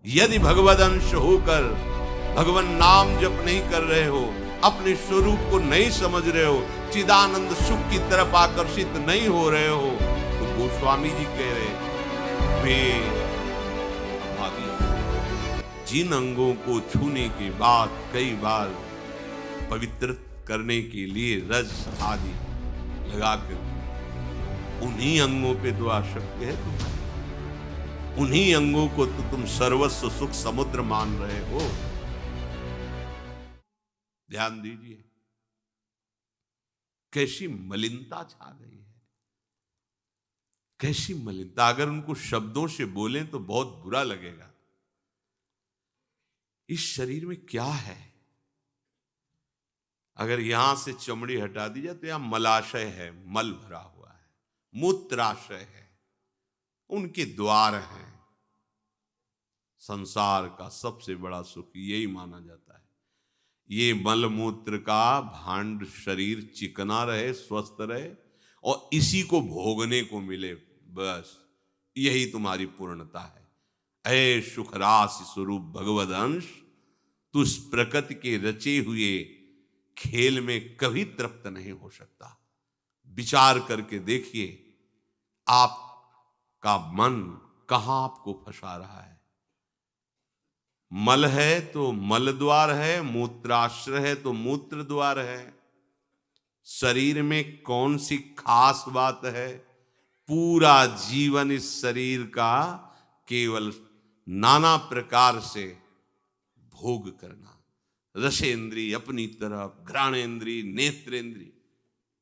यदि भगवद अंश होकर भगवान नाम जप नहीं कर रहे हो, अपने स्वरूप को नहीं समझ रहे हो, चिदानंद सुख की तरफ आकर्षित नहीं हो रहे हो, तो गोस्वामी जी कह रहे वे अभागी। जिन अंगों को छूने के बाद कई बार पवित्र करने के लिए रस आदि लगाकर उन्हीं अंगों पे तो आसक्ति है तुम्हारी, उन्हीं अंगों को तो तुम सर्वस्व सुख समुद्र मान रहे हो। ध्यान दीजिए कैसी मलिनता छा गई है, कैसी मलिनता। अगर उनको शब्दों से बोलें तो बहुत बुरा लगेगा। इस शरीर में क्या है? अगर यहां से चमड़ी हटा दी जाए तो यहां मलाशय है, मल भरा हुआ है, मूत्राशय है, उनके द्वार हैं। संसार का सबसे बड़ा सुख यही माना जाता है, ये मल मूत्र का भांड शरीर चिकना रहे, स्वस्थ रहे और इसी को भोगने को मिले, बस यही तुम्हारी पूर्णता है। ऐ सुखराशि स्वरूप भगवद अंश, तू इस प्रकृति के रचे हुए खेल में कभी तृप्त नहीं हो सकता। विचार करके देखिए आपका मन कहां आपको फंसा रहा है। मल है तो मल द्वार है, मूत्राश्रय है तो मूत्र द्वार है। शरीर में कौन सी खास बात है? पूरा जीवन इस शरीर का केवल नाना प्रकार से भोग करना, रसेंद्री अपनी तरफ, घ्राणेंद्री, नेत्रेंद्री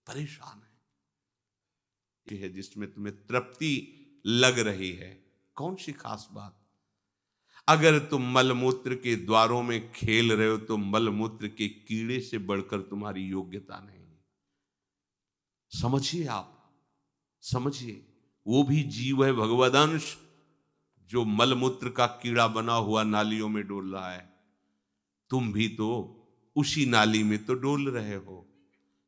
परेशान है। यह है जिसमें तुम्हें तृप्ति लग रही है। कौन सी खास बात? अगर तुम मलमूत्र के द्वारों में खेल रहे हो तो मलमूत्र के कीड़े से बढ़कर तुम्हारी योग्यता नहीं। समझिए, आप समझिए, वो भी जीव है भगवदंश, जो मलमूत्र का कीड़ा बना हुआ नालियों में डोल रहा है। तुम भी तो उसी नाली में तो डोल रहे हो।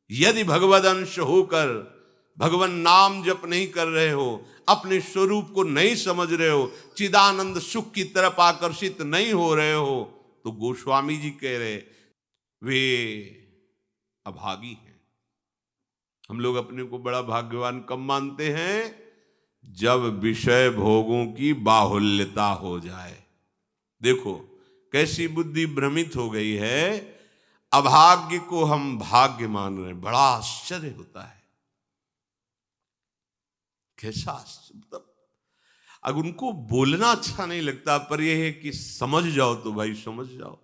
यदि भगवदंश होकर भगवान नाम जप नहीं कर रहे हो, अपने स्वरूप को नहीं समझ रहे हो, चिदानंद सुख की तरफ आकर्षित नहीं हो रहे हो, तो गोस्वामी जी कह रहे वे अभागी हैं। हम लोग अपने को बड़ा भाग्यवान कब मानते हैं? जब विषय भोगों की बाहुल्यता हो जाए। देखो कैसी बुद्धि भ्रमित हो गई है, अभाग्य को हम भाग्य मान रहे हैं। बड़ा आश्चर्य होता है, कैसा आश्चर्य। अगर उनको बोलना अच्छा नहीं लगता, पर यह है कि समझ जाओ तो भाई समझ जाओ।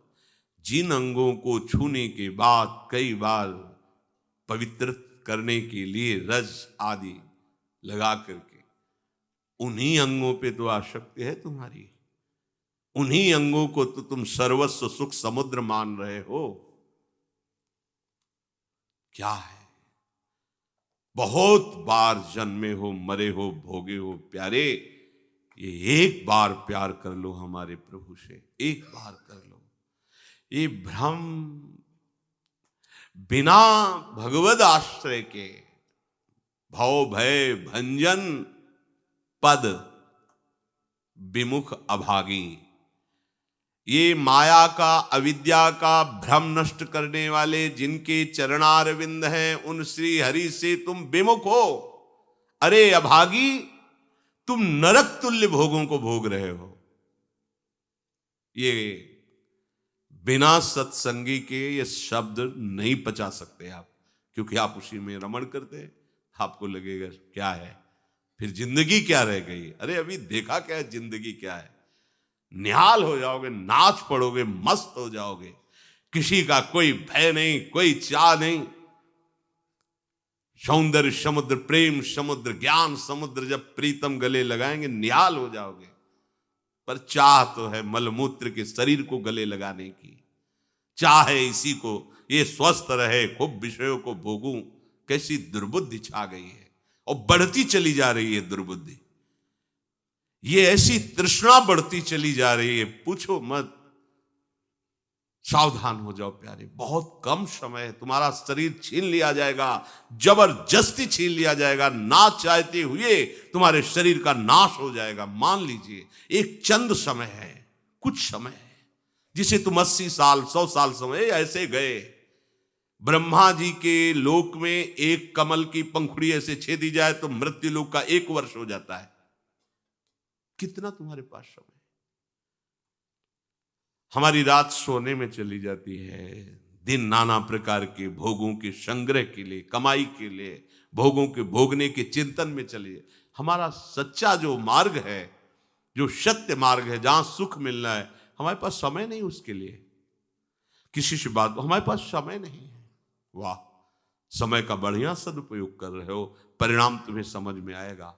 जिन अंगों को छूने के बाद कई बार पवित्र करने के लिए रज आदि लगा करके उन्हीं अंगों पे तो आसक्ति है तुम्हारी, उन्हीं अंगों को तो तुम सर्वस्व सुख समुद्र मान रहे हो। क्या है? बहुत बार जन्मे हो, मरे हो, भोगे हो प्यारे, ये एक बार प्यार कर लो हमारे प्रभु से, एक बार कर लो। ये भ्रम बिना भगवद आश्रय के भव भय भंजन पद विमुख अभागी, ये माया का, अविद्या का भ्रम नष्ट करने वाले जिनके चरणारविंद हैं, उन श्री हरि से तुम विमुख हो। अरे अभागी, तुम नरक तुल्य भोगों को भोग रहे हो। ये बिना सत्संगी के ये शब्द नहीं पचा सकते आप, क्योंकि आप उसी में रमण करते। आपको लगेगा क्या है, फिर जिंदगी क्या रह गई? अरे अभी देखा क्या है, जिंदगी क्या है। निहाल हो जाओगे, नाच पड़ोगे, मस्त हो जाओगे, किसी का कोई भय नहीं, कोई चाह नहीं। सौंदर्य समुद्र, प्रेम समुद्र, ज्ञान समुद्र जब प्रीतम गले लगाएंगे निहाल हो जाओगे। पर चाह तो है मलमूत्र के शरीर को गले लगाने की, चाह है इसी को ये स्वस्थ रहे, खूब विषयों को भोगूं। कैसी दुर्बुद्धि छा गई है और बढ़ती चली जा रही है दुर्बुद्धि। ये ऐसी तृष्णा बढ़ती चली जा रही है, पूछो मत। सावधान हो जाओ प्यारे, बहुत कम समय है, तुम्हारा शरीर छीन लिया जाएगा, जबरदस्ती छीन लिया जाएगा, ना चाहते हुए तुम्हारे शरीर का नाश हो जाएगा। मान लीजिए एक चंद समय है, कुछ समय जिसे तुम 80 साल 100 साल समय ऐसे गए। ब्रह्मा जी के लोक में एक कमल की पंखुड़ी ऐसे छेदी जाए तो मृत्यु लोक का 1 वर्ष हो जाता है। कितना तुम्हारे पास समय। हमारी रात सोने में चली जाती है, दिन नाना प्रकार के भोगों के संग्रह के लिए, कमाई के लिए, भोगों के भोगने के चिंतन में चलिए। हमारा सच्चा जो मार्ग है, जो सत्य मार्ग है, जहां सुख मिलना है, हमारे पास समय नहीं उसके लिए। किसी से बात, हमारे पास समय नहीं है। वाह, समय का बढ़िया सदुपयोग कर रहे हो, परिणाम तुम्हें समझ में आएगा।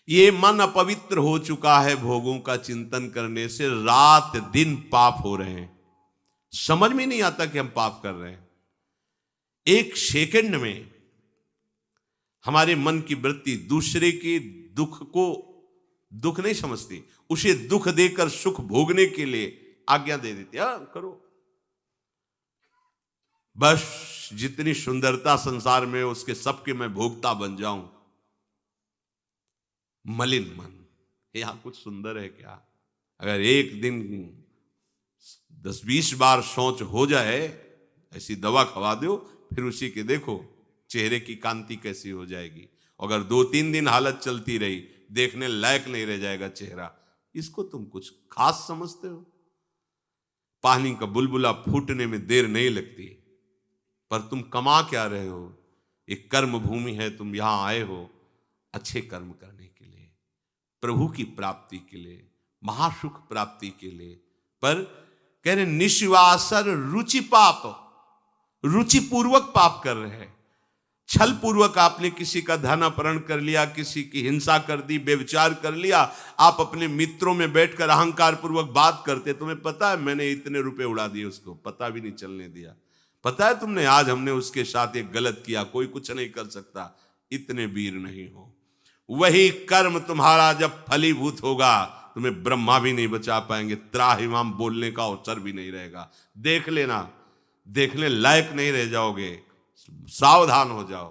ये मन अपवित्र हो चुका है भोगों का चिंतन करने से, रात दिन पाप हो रहे हैं, समझ में नहीं आता कि हम पाप कर रहे हैं। एक सेकंड में हमारे मन की वृत्ति दूसरे के दुख को दुख नहीं समझती, उसे दुख देकर सुख भोगने के लिए आज्ञा दे देती है, करो। बस जितनी सुंदरता संसार में उसके सबके मैं भोगता बन जाऊं। मलिन मन, यहां कुछ सुंदर है क्या? अगर एक दिन 10-20 बार सोच हो जाए, ऐसी दवा खवा दो, फिर उसी के देखो चेहरे की कांति कैसी हो जाएगी। अगर 2-3 दिन हालत चलती रही, देखने लायक नहीं रह जाएगा चेहरा। इसको तुम कुछ खास समझते हो? पानी का बुलबुला फूटने में देर नहीं लगती, पर तुम कमा क्या रहे हो? एक कर्म भूमि है, तुम यहां आए हो अच्छे कर्म करने के लिए, प्रभु की प्राप्ति के लिए, महासुख प्राप्ति के लिए। पर कह रहे निश्वासर रुचि पाप, रुचिपूर्वक पाप कर रहे हैं। छल पूर्वक आपने किसी का धन अपहरण कर लिया, किसी की हिंसा कर दी, व्यभिचार कर लिया। आप अपने मित्रों में बैठकर अहंकार पूर्वक बात करते, तुम्हें पता है मैंने इतने रुपए उड़ा दिए, उसको पता भी नहीं चलने दिया। पता है तुमने आज हमने उसके साथ एक गलत किया, कोई कुछ नहीं कर सकता। इतने वीर नहीं हो। वही कर्म तुम्हारा जब फलीभूत होगा, तुम्हें ब्रह्मा भी नहीं बचा पाएंगे, त्राहिमाम बोलने का अवसर भी नहीं रहेगा। देख लेना, देखने लायक नहीं रह जाओगे। सावधान हो जाओ।